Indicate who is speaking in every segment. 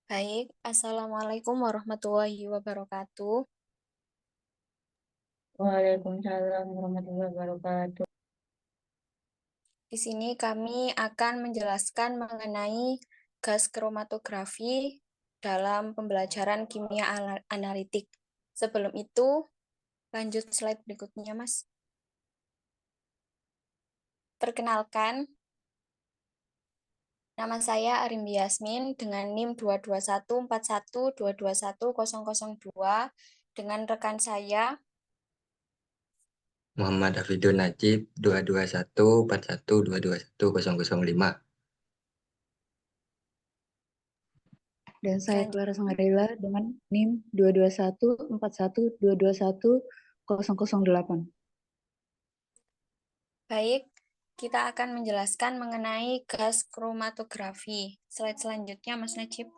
Speaker 1: Baik, Assalamualaikum warahmatullahi wabarakatuh.
Speaker 2: Waalaikumsalam warahmatullahi wabarakatuh.
Speaker 1: Di sini kami akan menjelaskan mengenai gas kromatografi dalam pembelajaran kimia analitik. Sebelum itu, lanjut slide berikutnya, Mas. Perkenalkan, nama saya Arimbi Yasmin dengan NIM 22141221002 dengan rekan saya.
Speaker 3: Muhammad Hafidun Najib 22141221005.
Speaker 2: Dan saya Clara Sangarela dengan NIM 22141221008.
Speaker 1: Baik, kita akan menjelaskan mengenai gas kromatografi. Slide selanjutnya, Mas Najib.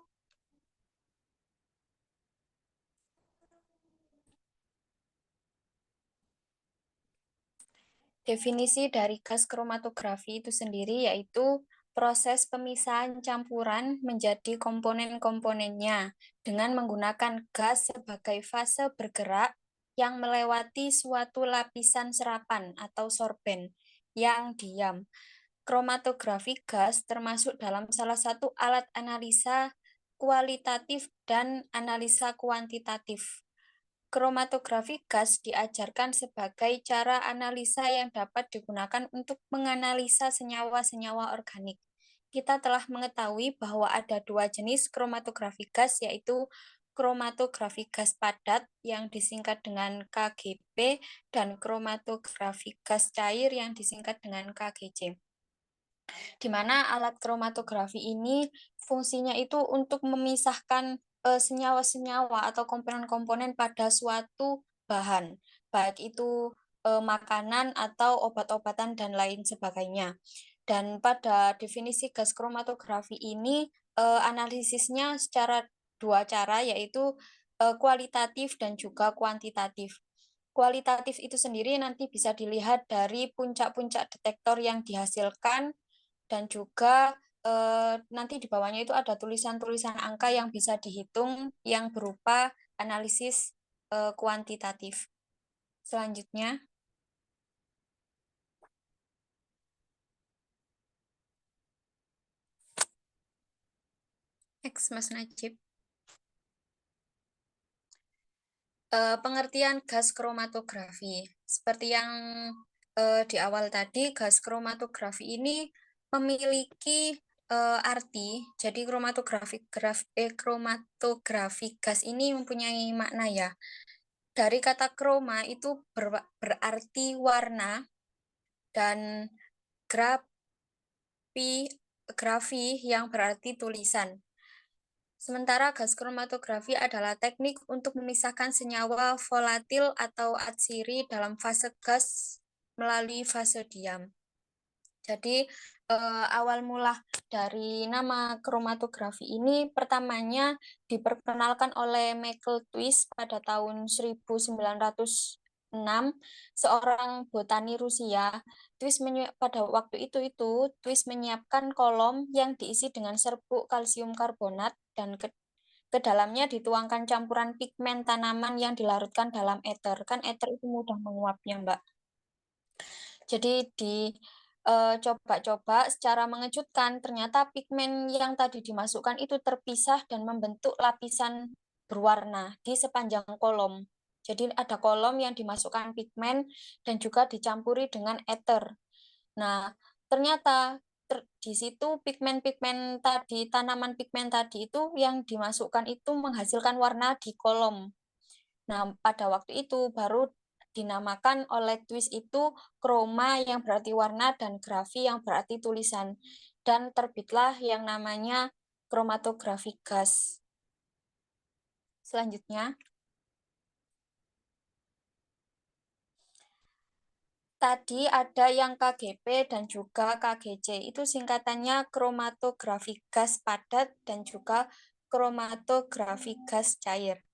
Speaker 1: Definisi dari gas kromatografi itu sendiri yaitu proses pemisahan campuran menjadi komponen-komponennya dengan menggunakan gas sebagai fase bergerak yang melewati suatu lapisan serapan atau sorben yang diam. Kromatografi gas termasuk dalam salah satu alat analisa kualitatif dan analisa kuantitatif. Kromatografi gas diajarkan sebagai cara analisa yang dapat digunakan untuk menganalisa senyawa-senyawa organik. Kita telah mengetahui bahwa ada dua jenis kromatografi gas, yaitu kromatografi gas padat yang disingkat dengan KGP dan kromatografi gas cair yang disingkat dengan KGC. Di mana alat kromatografi ini fungsinya itu untuk memisahkan senyawa-senyawa atau komponen-komponen pada suatu bahan, baik itu makanan atau obat-obatan dan lain sebagainya. Dan pada definisi gas kromatografi ini analisisnya secara dua cara, yaitu kualitatif dan juga kuantitatif. Kualitatif itu sendiri nanti bisa dilihat dari puncak-puncak detektor yang dihasilkan dan juga nanti di bawahnya itu ada tulisan-tulisan angka yang bisa dihitung yang berupa analisis kuantitatif. Selanjutnya, X Mas Najib. Pengertian gas kromatografi. Seperti yang di awal tadi, gas kromatografi ini memiliki arti, jadi kromatografi gas ini mempunyai makna ya. Dari kata kroma itu berarti warna dan grafi yang berarti tulisan. Sementara gas kromatografi adalah teknik untuk memisahkan senyawa volatil atau atsiri dalam fase gas melalui fase diam. Jadi awal mula dari nama kromatografi ini pertamanya diperkenalkan oleh Michael Twist pada tahun 1906, seorang botani Rusia. Pada waktu itu Twist menyiapkan kolom yang diisi dengan serbuk kalsium karbonat dan ke dalamnya dituangkan campuran pigmen tanaman yang dilarutkan dalam ether. Kan ether itu mudah menguap ya, Mbak. Jadi coba-coba secara mengejutkan, ternyata pigmen yang tadi dimasukkan itu terpisah dan membentuk lapisan berwarna di sepanjang kolom. Jadi ada kolom yang dimasukkan pigmen dan juga dicampuri dengan ether. Nah, ternyata di situ pigmen-pigmen tadi, tanaman pigmen tadi itu yang dimasukkan itu menghasilkan warna di kolom. Nah, pada waktu itu baru dinamakan oleh Twist itu kroma yang berarti warna dan grafi yang berarti tulisan. Dan terbitlah yang namanya kromatografi gas. Selanjutnya, tadi ada yang KGP dan juga KGC. Itu singkatannya kromatografi gas padat dan juga kromatografi gas cair.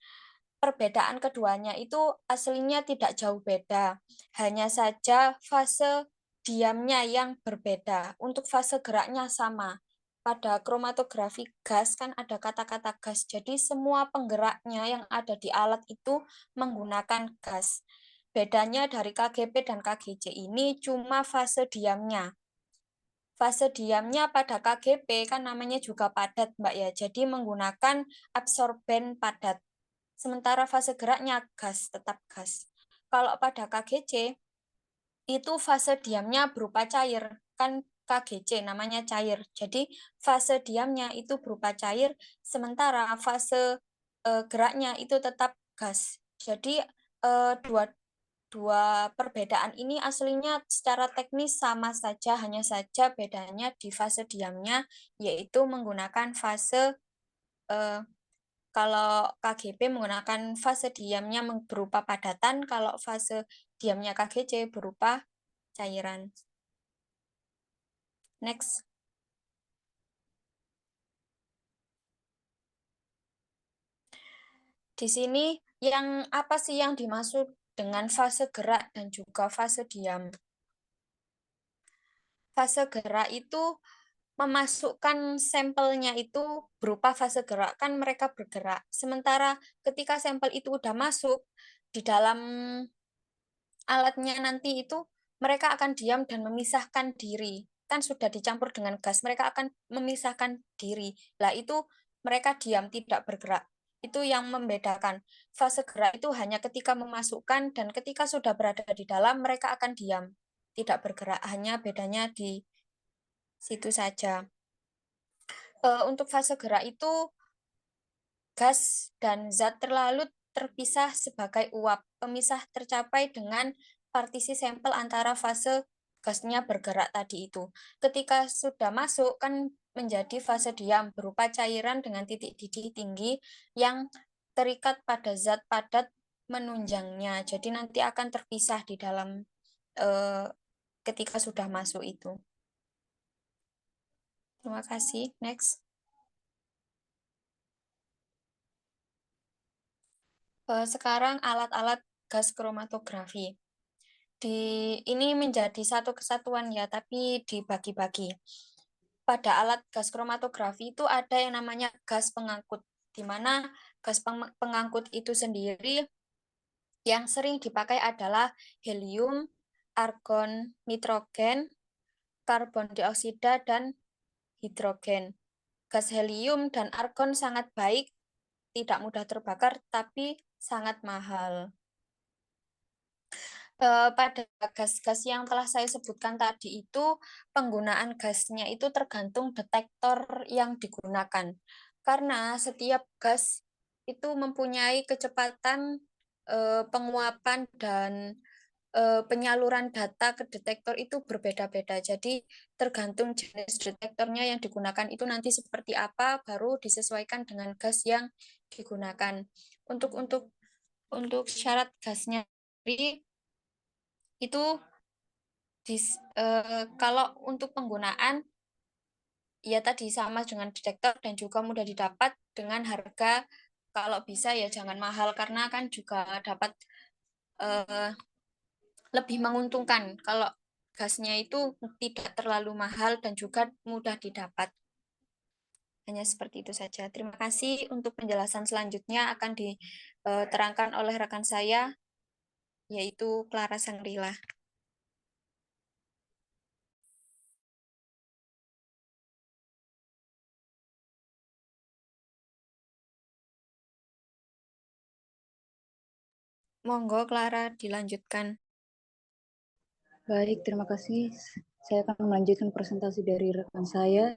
Speaker 1: Perbedaan keduanya itu aslinya tidak jauh beda, hanya saja fase diamnya yang berbeda. Untuk fase geraknya sama. pada kromatografi gas kan ada kata-kata gas. Jadi semua penggeraknya yang ada di alat itu menggunakan gas. Bedanya dari KGP dan KGC ini cuma fase diamnya. Fase diamnya pada KGP kan namanya juga padat, Mbak ya. Jadi menggunakan absorben padat. Sementara fase geraknya gas, tetap gas. Kalau pada KGC itu fase diamnya berupa cair. Kan KGC namanya cair. Jadi fase diamnya itu berupa cair, sementara fase geraknya itu tetap gas. Jadi dua perbedaan ini aslinya secara teknis sama saja, hanya saja bedanya di fase diamnya, yaitu menggunakan fase kalau KGP menggunakan fase diamnya berupa padatan, kalau fase diamnya KGC berupa cairan. Next. Di sini yang apa sih yang dimaksud dengan fase gerak dan juga fase diam? Fase gerak itu memasukkan sampelnya itu berupa fase gerak, kan mereka bergerak. Sementara ketika sampel itu udah masuk di dalam alatnya nanti itu, mereka akan diam dan memisahkan diri. Kan sudah dicampur dengan gas, mereka akan memisahkan diri. Lah itu mereka diam, tidak bergerak. Itu yang membedakan. Fase gerak itu hanya ketika memasukkan dan ketika sudah berada di dalam, mereka akan diam, tidak bergerak. Hanya bedanya di situ saja. Untuk fase gerak itu gas dan zat terlalu terpisah sebagai uap. Pemisah tercapai dengan partisi sampel antara fase gasnya bergerak tadi itu. Ketika sudah masuk kan menjadi fase diam berupa cairan dengan titik didih tinggi yang terikat pada zat padat menunjangnya. Jadi nanti akan terpisah di dalam ketika sudah masuk itu. Terima kasih. Next. Sekarang alat-alat gas kromatografi. Ini menjadi satu kesatuan ya, tapi dibagi-bagi. Pada alat gas kromatografi itu ada yang namanya gas pengangkut, di mana gas pengangkut itu sendiri yang sering dipakai adalah helium, argon, nitrogen, karbon dioksida, dan hidrogen. Gas helium dan argon sangat baik, tidak mudah terbakar, tapi sangat mahal. Pada gas-gas yang telah saya sebutkan tadi itu, penggunaan gasnya itu tergantung detektor yang digunakan. Karena setiap gas itu mempunyai kecepatan penguapan dan penyaluran data ke detektor itu berbeda-beda. Jadi tergantung jenis detektornya yang digunakan itu nanti seperti apa, baru disesuaikan dengan gas yang digunakan. Untuk syarat gasnya itu kalau untuk penggunaan ya tadi sama dengan detektor dan juga mudah didapat dengan harga kalau bisa ya jangan mahal karena kan juga dapat lebih menguntungkan kalau gasnya itu tidak terlalu mahal dan juga mudah didapat. Hanya seperti itu saja. Terima kasih. Untuk penjelasan selanjutnya akan diterangkan oleh rekan saya, yaitu Clara Sangrila. Monggo Clara dilanjutkan.
Speaker 2: Baik, terima kasih. Saya akan melanjutkan presentasi dari rekan saya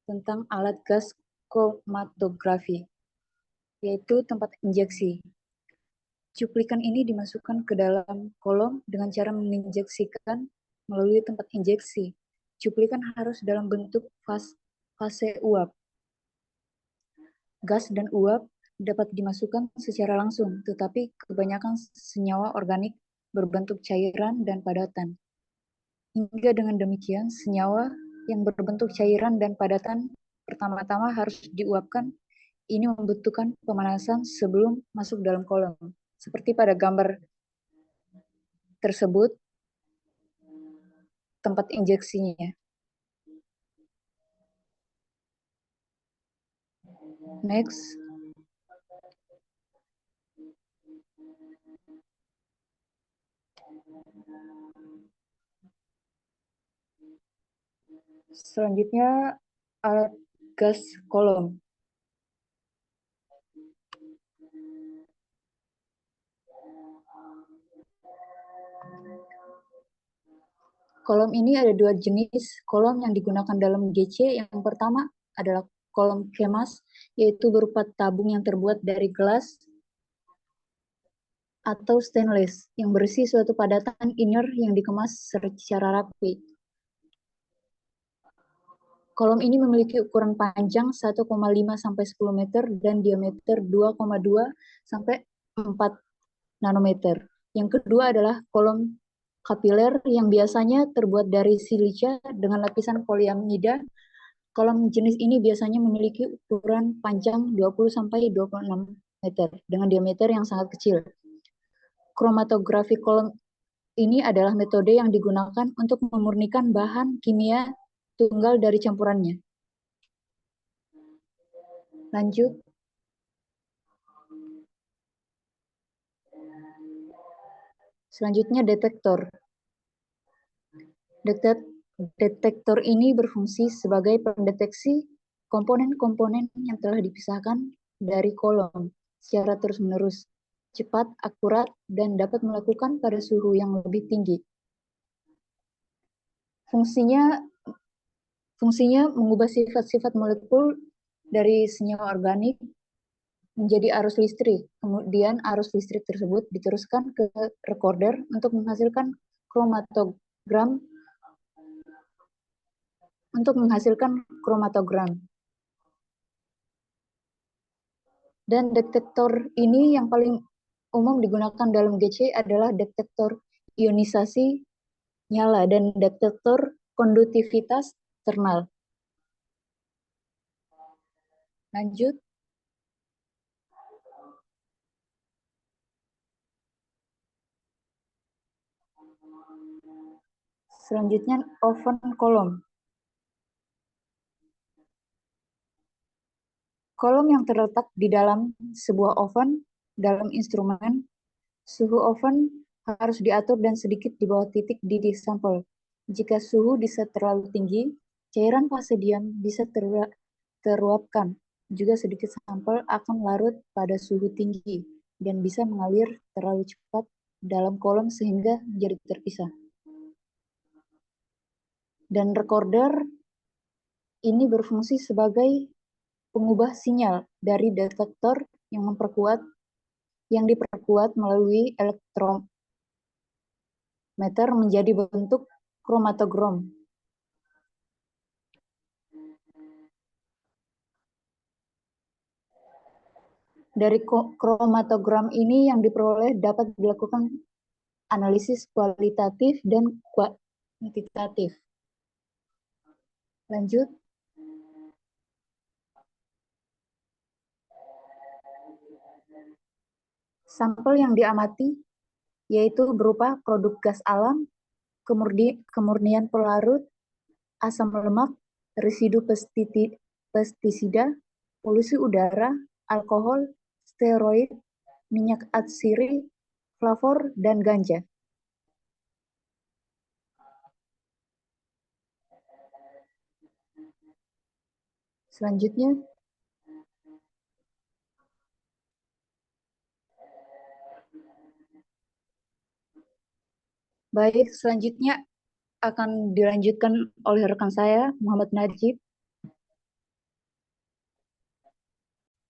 Speaker 2: tentang alat gas kromatografi, yaitu tempat injeksi. Cuplikan ini dimasukkan ke dalam kolom dengan cara menginjeksikan melalui tempat injeksi. Cuplikan harus dalam bentuk fase uap. Gas dan uap dapat dimasukkan secara langsung, tetapi kebanyakan senyawa organik berbentuk cairan dan padatan. Hingga dengan demikian, senyawa yang berbentuk cairan dan padatan pertama-tama harus diuapkan. Ini membutuhkan pemanasan sebelum masuk dalam kolom. Seperti pada gambar tersebut, tempat injeksinya. Next. Selanjutnya alat gas kolom. Kolom ini ada dua jenis kolom yang digunakan dalam GC. Yang pertama adalah kolom kemas, yaitu berupa tabung yang terbuat dari gelas atau stainless yang berisi suatu padatan inner yang dikemas secara rapi. Kolom ini memiliki ukuran panjang 1,5 sampai 10 meter dan diameter 2,2 sampai 4 nanometer. Yang kedua adalah kolom kapiler yang biasanya terbuat dari silica dengan lapisan poliamida. Kolom jenis ini biasanya memiliki ukuran panjang 20 sampai 26 meter dengan diameter yang sangat kecil. Kromatografi kolom ini adalah metode yang digunakan untuk memurnikan bahan kimia tunggal dari campurannya. Lanjut. Selanjutnya detektor. Detektor ini berfungsi sebagai pendeteksi komponen-komponen yang telah dipisahkan dari kolom secara terus-menerus, cepat, akurat, dan dapat melakukan pada suhu yang lebih tinggi. Fungsinya mengubah sifat-sifat molekul dari senyawa organik menjadi arus listrik. Kemudian arus listrik tersebut diteruskan ke recorder untuk menghasilkan kromatogram. Dan detektor ini yang paling umum digunakan dalam GC adalah detektor ionisasi nyala dan detektor konduktivitas thermal. Lanjut. Selanjutnya oven kolom. Kolom yang terletak di dalam sebuah oven dalam instrumen, suhu oven harus diatur dan sedikit di bawah titik didih sampel. Jika suhu bisa terlalu tinggi, cairan fase diam bisa teruapkan. Juga sedikit sampel akan larut pada suhu tinggi dan bisa mengalir terlalu cepat dalam kolom sehingga menjadi terpisah. Dan recorder ini berfungsi sebagai pengubah sinyal dari detektor yang diperkuat melalui elektrometer menjadi bentuk kromatogram. Dari kromatogram ini yang diperoleh dapat dilakukan analisis kualitatif dan kuantitatif. Lanjut. Sampel yang diamati yaitu berupa produk gas alam, kemurnian pelarut, asam lemak, residu pestisida, polusi udara, alkohol, steroid, minyak atsiri, flavor, dan ganja. Selanjutnya, selanjutnya akan dilanjutkan oleh rekan saya, Muhammad Najib.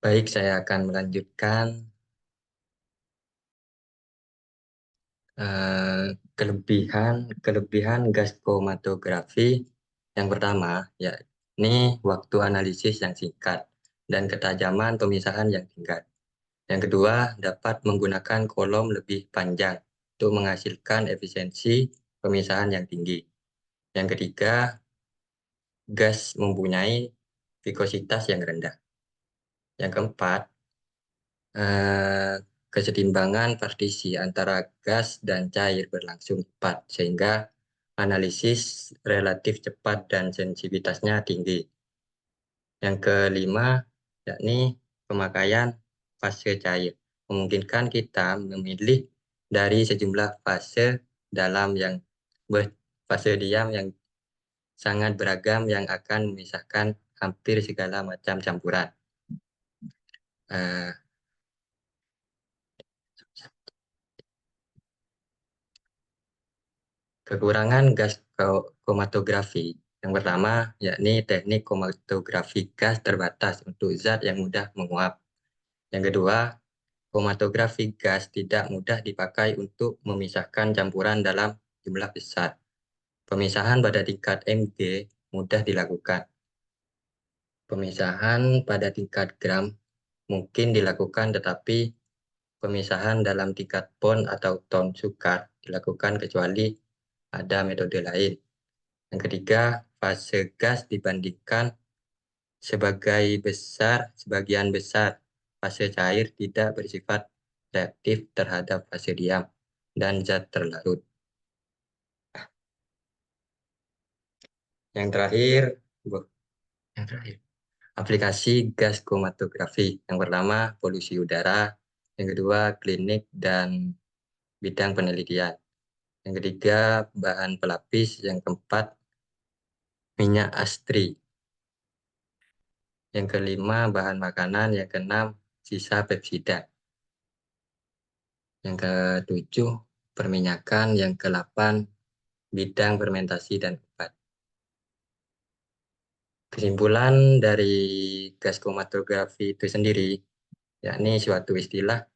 Speaker 3: Baik, saya akan melanjutkan kelebihan gas kromatografi. Yang pertama, yakni waktu analisis yang singkat dan ketajaman pemisahan yang tingkat. Yang kedua, dapat menggunakan kolom lebih panjang untuk menghasilkan efisiensi pemisahan yang tinggi. Yang ketiga, gas mempunyai viskositas yang rendah. Yang keempat, kesetimbangan partisi antara gas dan cair berlangsung cepat, sehingga analisis relatif cepat dan sensitivitasnya tinggi. Yang kelima, yakni pemakaian fase cair. Memungkinkan kita memilih dari sejumlah fase dalam yang fase diam yang sangat beragam yang akan memisahkan hampir segala macam campuran. Kekurangan gas kromatografi yang pertama yakni teknik kromatografi gas terbatas untuk zat yang mudah menguap. Yang kedua, kromatografi gas tidak mudah dipakai untuk memisahkan campuran dalam jumlah besar. Pemisahan pada tingkat mg mudah dilakukan. Pemisahan pada tingkat gram mungkin dilakukan, tetapi pemisahan dalam tingkat pon atau ton sukar dilakukan kecuali ada metode lain. Yang ketiga, fase gas dibandingkan sebagian besar fase cair tidak bersifat reaktif terhadap fase diam dan zat terlarut. Yang terakhir, aplikasi gas kromatografi. Yang pertama, polusi udara. Yang kedua, klinik dan bidang penelitian. Yang ketiga, bahan pelapis. Yang keempat, minyak astri. Yang kelima, bahan makanan. Yang keenam, sisa pestisida. Yang ketujuh, perminyakan. Yang kedelapan, bidang fermentasi dan obat. Kesimpulan dari gas kromatografi itu sendiri, yakni suatu istilah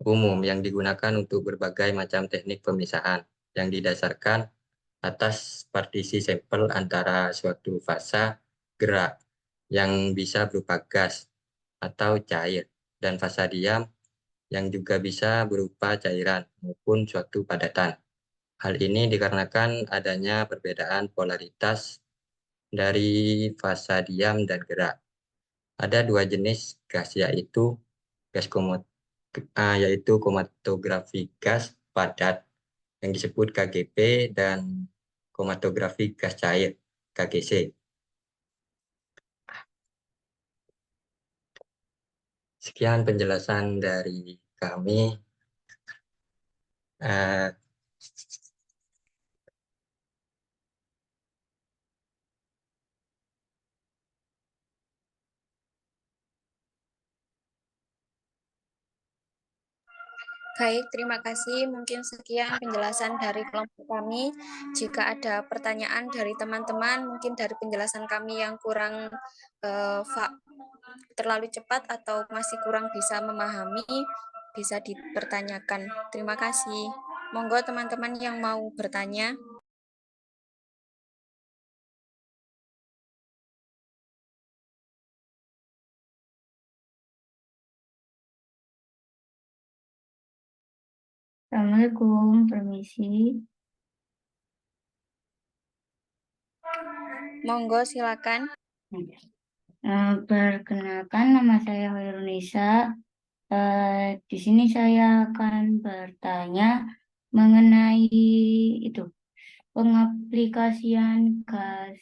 Speaker 3: umum yang digunakan untuk berbagai macam teknik pemisahan yang didasarkan atas partisi sampel antara suatu fasa gerak yang bisa berupa gas atau cair dan fasa diam yang juga bisa berupa cairan maupun suatu padatan. Hal ini dikarenakan adanya perbedaan polaritas dari fasa diam dan gerak. Ada dua jenis gas yaitu kromatografi gas padat yang disebut KGP dan kromatografi gas cair KGC. Sekian penjelasan dari kami.
Speaker 1: Baik, terima kasih. Mungkin sekian penjelasan dari kelompok kami. Jika ada pertanyaan dari teman-teman, mungkin dari penjelasan kami yang kurang terlalu cepat atau masih kurang bisa memahami, bisa dipertanyakan. Terima kasih. Monggo teman-teman yang mau bertanya.
Speaker 4: Assalamualaikum, permisi.
Speaker 1: Monggo silakan.
Speaker 4: Perkenalkan, nama saya Hoirunisa. Di sini saya akan bertanya mengenai pengaplikasian gas.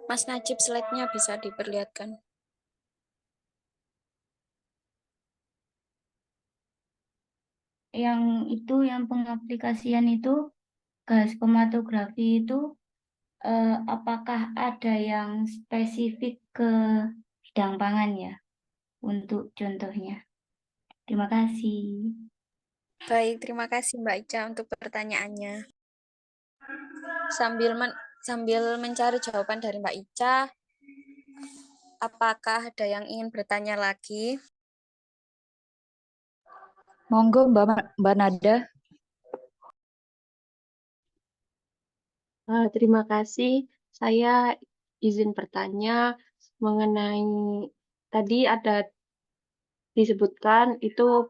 Speaker 1: Mas Najib, slide-nya bisa diperlihatkan.
Speaker 4: Yang pengaplikasian itu gas kromatografi itu apakah ada yang spesifik ke bidang pangan ya untuk contohnya? Terima kasih.
Speaker 1: Baik, terima kasih Mbak Ica untuk pertanyaannya. Sambil mencari jawaban dari Mbak Ica, apakah ada yang ingin bertanya lagi?
Speaker 2: Monggo Mbak Nada.
Speaker 5: Terima kasih. Saya izin bertanya mengenai tadi ada disebutkan itu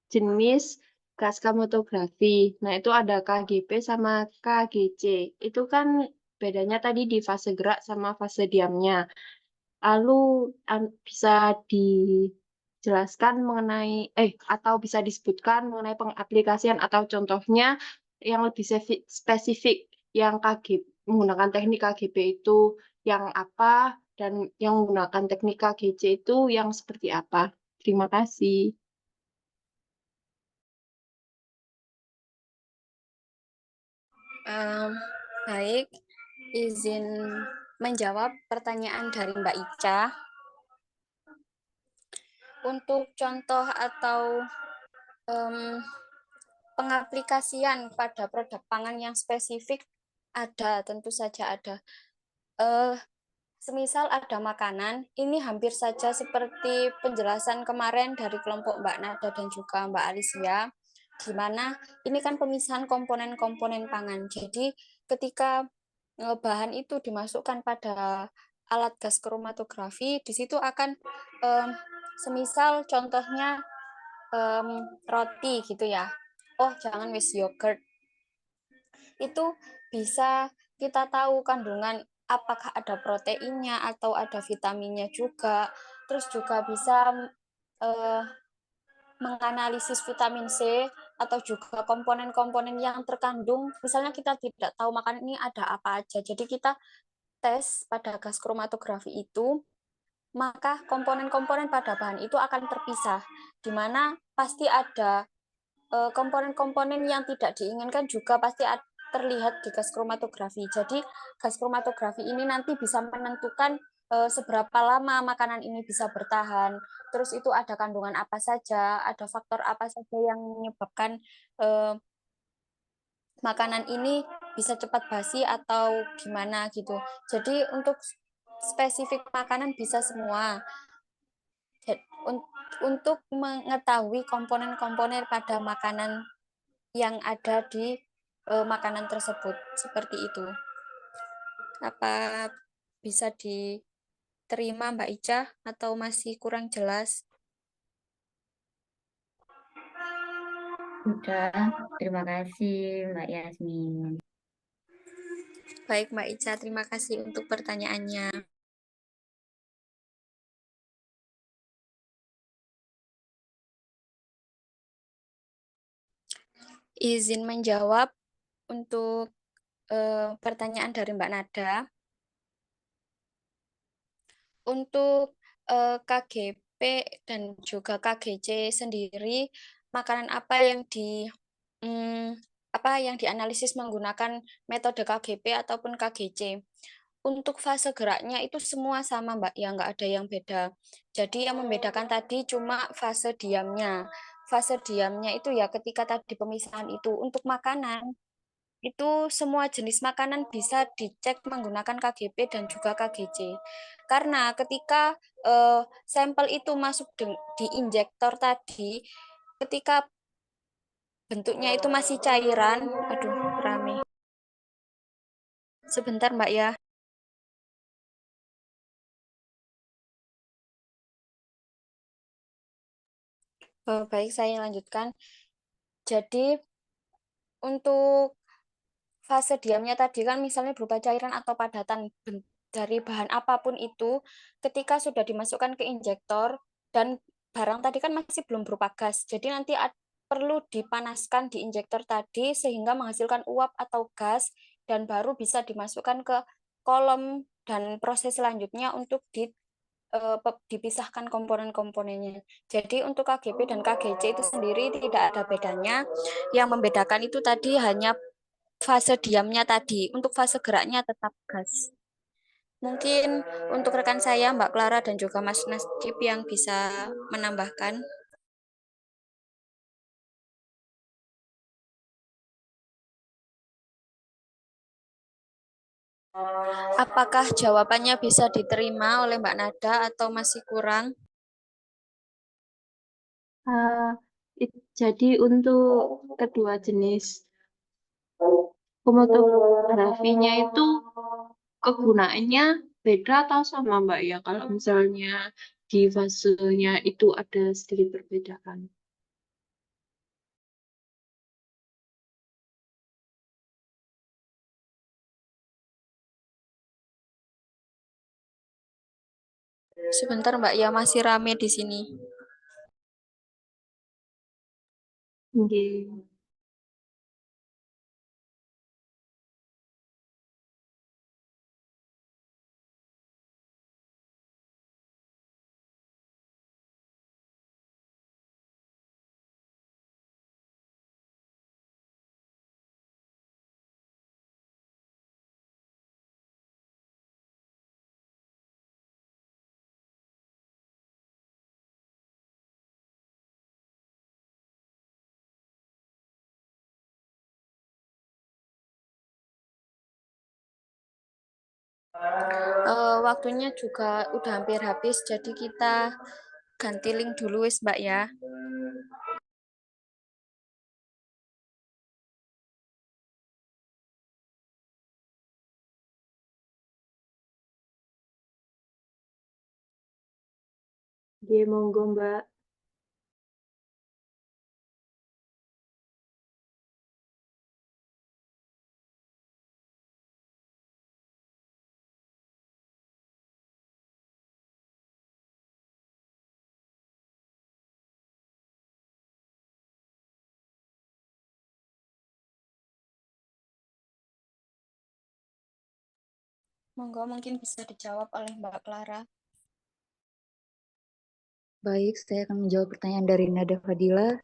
Speaker 5: jenis gas kromatografi. Nah, itu ada KGP sama KGC. Itu kan bedanya tadi di fase gerak sama fase diamnya. Lalu bisa dijelaskan mengenai atau bisa disebutkan mengenai pengaplikasian atau contohnya yang lebih spesifik yang menggunakan teknik KGP itu yang apa dan yang menggunakan teknik KGC itu yang seperti apa. Terima kasih.
Speaker 1: Baik, izin menjawab pertanyaan dari Mbak Ica. Untuk contoh atau pengaplikasian pada produk pangan yang spesifik ada, tentu saja ada. Semisal ada makanan, ini hampir saja seperti penjelasan kemarin dari kelompok Mbak Nada dan juga Mbak Alicia, di mana ini kan pemisahan komponen-komponen pangan. Jadi ketika bahan itu dimasukkan pada alat gas kromatografi, di situ akan semisal contohnya roti gitu ya. Oh, jangan wis yogurt. Itu bisa kita tahu kandungan apakah ada proteinnya atau ada vitaminnya juga. Terus juga bisa menganalisis vitamin C atau juga komponen-komponen yang terkandung. Misalnya kita tidak tahu makanan ini ada apa aja. Jadi kita tes pada gas kromatografi itu, maka komponen-komponen pada bahan itu akan terpisah, di mana pasti ada komponen-komponen yang tidak diinginkan juga pasti terlihat di gas kromatografi. Jadi gas kromatografi ini nanti bisa menentukan seberapa lama makanan ini bisa bertahan. Terus itu ada kandungan apa saja, ada faktor apa saja yang menyebabkan makanan ini bisa cepat basi atau gimana gitu. Jadi untuk spesifik makanan bisa semua. Untuk mengetahui komponen-komponen pada makanan yang ada di makanan tersebut, seperti itu. Apa bisa diterima Mbak Ica atau masih kurang jelas?
Speaker 4: Sudah, terima kasih Mbak Yasmin.
Speaker 1: Baik Mbak Ica, terima kasih untuk pertanyaannya. Izin menjawab untuk pertanyaan dari Mbak Nada. Untuk KGP dan juga KGC sendiri, makanan apa yang dianalisis menggunakan metode KGP ataupun KGC. Untuk fase geraknya itu semua sama Mbak, ya nggak ada yang beda. Jadi yang membedakan tadi cuma fase diamnya. Fase diamnya itu ya ketika tadi pemisahan itu. Untuk makanan, itu semua jenis makanan bisa dicek menggunakan KGP dan juga KGC. Karena ketika sampel itu masuk di injektor tadi, ketika bentuknya itu masih cairan, aduh rame. Sebentar Mbak ya. Baik, saya lanjutkan. Jadi untuk fase diamnya tadi kan misalnya berupa cairan atau padatan dari bahan apapun itu, ketika sudah dimasukkan ke injektor dan barang tadi kan masih belum berupa gas, jadi nanti perlu dipanaskan di injektor tadi sehingga menghasilkan uap atau gas dan baru bisa dimasukkan ke kolom dan proses selanjutnya untuk dipisahkan komponen-komponennya. Jadi untuk KGP dan KGC itu sendiri tidak ada bedanya. Yang membedakan itu tadi hanya fase diamnya tadi. Untuk fase geraknya tetap gas. Mungkin untuk rekan saya Mbak Clara dan juga Mas Nasdip yang bisa menambahkan. Apakah jawabannya bisa diterima oleh Mbak Nada atau masih kurang?
Speaker 5: Jadi untuk kedua jenis kromatografinya itu kegunaannya beda atau sama Mbak ya? Kalau misalnya di fasenya itu ada sedikit perbedaan.
Speaker 1: Sebentar Mbak ya, masih rame di sini.
Speaker 5: Nggih.
Speaker 1: Waktunya juga udah hampir habis, jadi kita ganti link dulu wis Mbak ya.
Speaker 5: Oke, monggo Mbak.
Speaker 1: Monggo mungkin bisa dijawab oleh Mbak Clara.
Speaker 2: Baik, saya akan menjawab pertanyaan dari Nada Fadila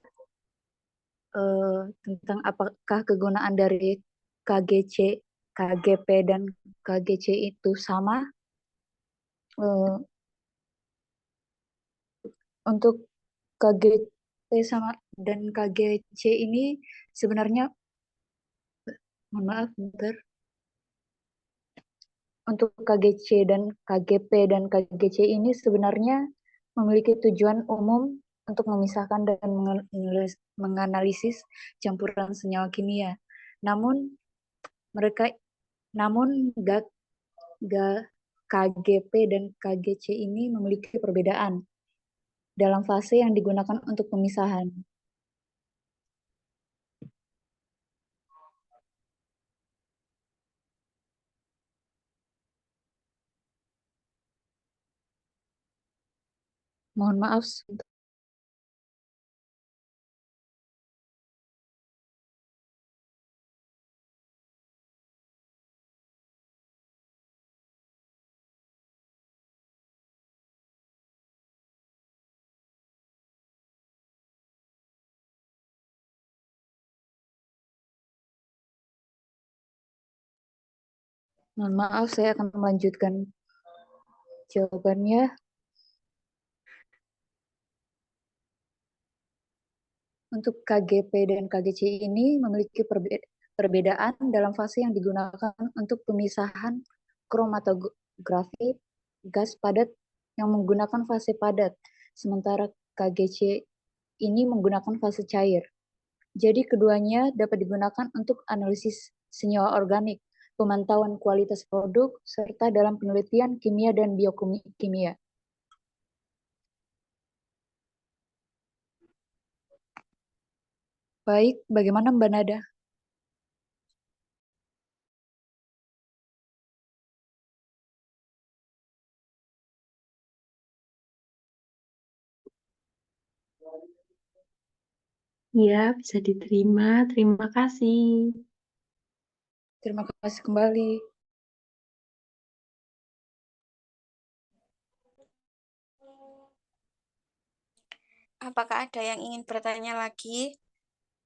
Speaker 2: tentang apakah kegunaan dari KGC, KGP, dan KGC itu sama. Eh, untuk KGP sama dan KGC ini sebenarnya, mohon maaf, bentar. Untuk KGC dan KGP dan KGC ini sebenarnya memiliki tujuan umum untuk memisahkan dan menganalisis campuran senyawa kimia. Namun mereka namun KGP dan KGC ini memiliki perbedaan dalam fase yang digunakan untuk pemisahan. Mohon maaf. Mohon maaf, saya akan melanjutkan jawabannya. Untuk KGP dan KGC ini memiliki perbedaan dalam fase yang digunakan untuk pemisahan kromatografi gas padat yang menggunakan fase padat, sementara KGC ini menggunakan fase cair. Jadi keduanya dapat digunakan untuk analisis senyawa organik, pemantauan kualitas produk, serta dalam penelitian kimia dan biokimia. Baik, bagaimana Mbak Nada?
Speaker 5: Ya, bisa diterima. Terima kasih.
Speaker 2: Terima kasih kembali.
Speaker 1: Apakah ada yang ingin bertanya lagi?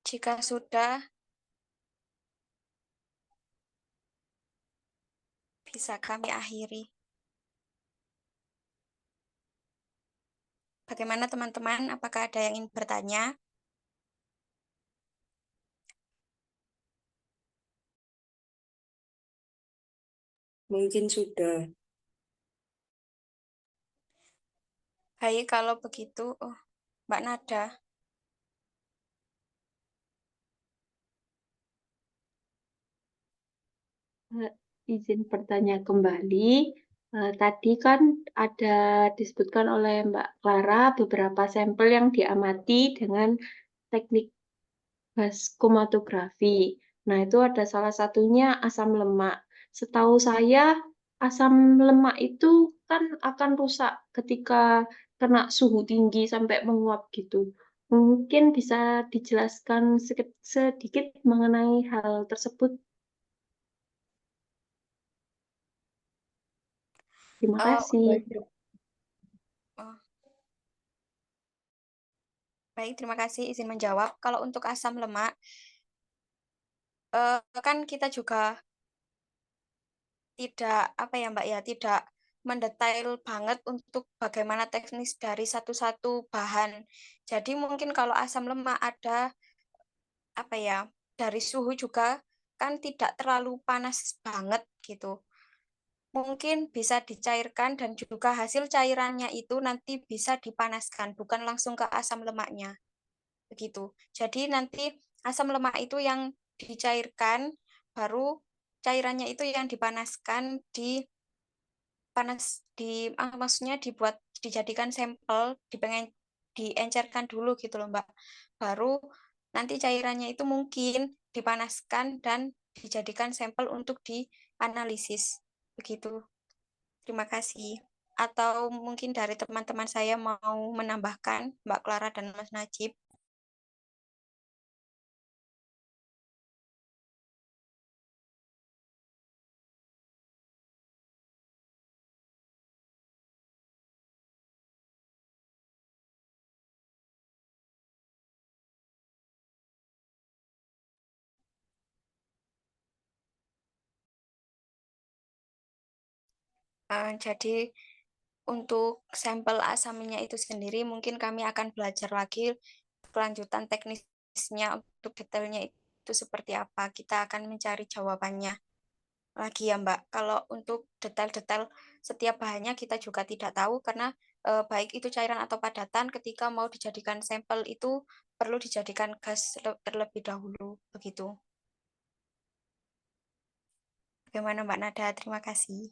Speaker 1: Jika sudah, bisa kami akhiri. Bagaimana teman-teman? Apakah ada yang ingin bertanya?
Speaker 6: Mungkin sudah.
Speaker 1: Baik, kalau begitu, Mbak Nada.
Speaker 5: Izin bertanya kembali. Tadi kan ada disebutkan oleh Mbak Clara beberapa sampel yang diamati dengan teknik gas kromatografi. Nah, itu ada salah satunya asam lemak. Setahu saya, asam lemak itu kan akan rusak ketika kena suhu tinggi sampai menguap gitu. Mungkin bisa dijelaskan sedikit mengenai hal tersebut. Terima kasih.
Speaker 1: Baik, terima kasih izin menjawab. Kalau untuk asam lemak, kan kita juga tidak apa ya Mbak ya, tidak mendetail banget untuk bagaimana teknis dari satu-satu bahan. Jadi mungkin kalau asam lemak ada apa ya, dari suhu juga kan tidak terlalu panas banget gitu. mungkin bisa dicairkan dan juga hasil cairannya itu nanti bisa dipanaskan, bukan langsung ke asam lemaknya. Begitu. Jadi nanti asam lemak itu yang dicairkan, baru cairannya itu yang dipanaskan maksudnya dijadikan sampel, diencerkan dulu gitu loh, Mbak. Baru nanti cairannya itu mungkin dipanaskan dan dijadikan sampel untuk dianalisis. Begitu. Terima kasih. Atau mungkin dari teman-teman saya mau menambahkan, Mbak Clara dan Mas Najib. Jadi untuk sampel asamnya itu sendiri mungkin kami akan belajar lagi kelanjutan teknisnya untuk detailnya itu seperti apa. Kita akan mencari jawabannya lagi ya Mbak. Kalau untuk detail-detail setiap bahannya kita juga tidak tahu karena baik itu cairan atau padatan ketika mau dijadikan sampel itu perlu dijadikan gas terlebih dahulu begitu. Bagaimana Mbak Nada? Terima kasih.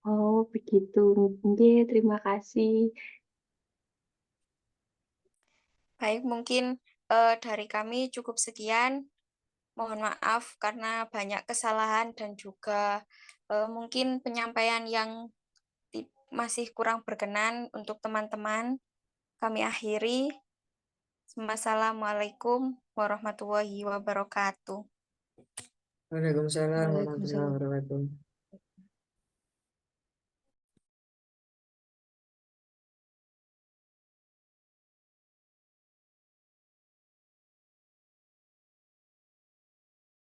Speaker 5: Oh, begitu. Oke, terima kasih.
Speaker 1: Baik, mungkin dari kami cukup sekian. Mohon maaf karena banyak kesalahan dan juga mungkin penyampaian yang masih kurang berkenan untuk teman-teman. Kami akhiri. Wassalamualaikum warahmatullahi wabarakatuh.
Speaker 6: Waalaikumsalam warahmatullahi
Speaker 2: Waalaikumsalam.
Speaker 6: wabarakatuh.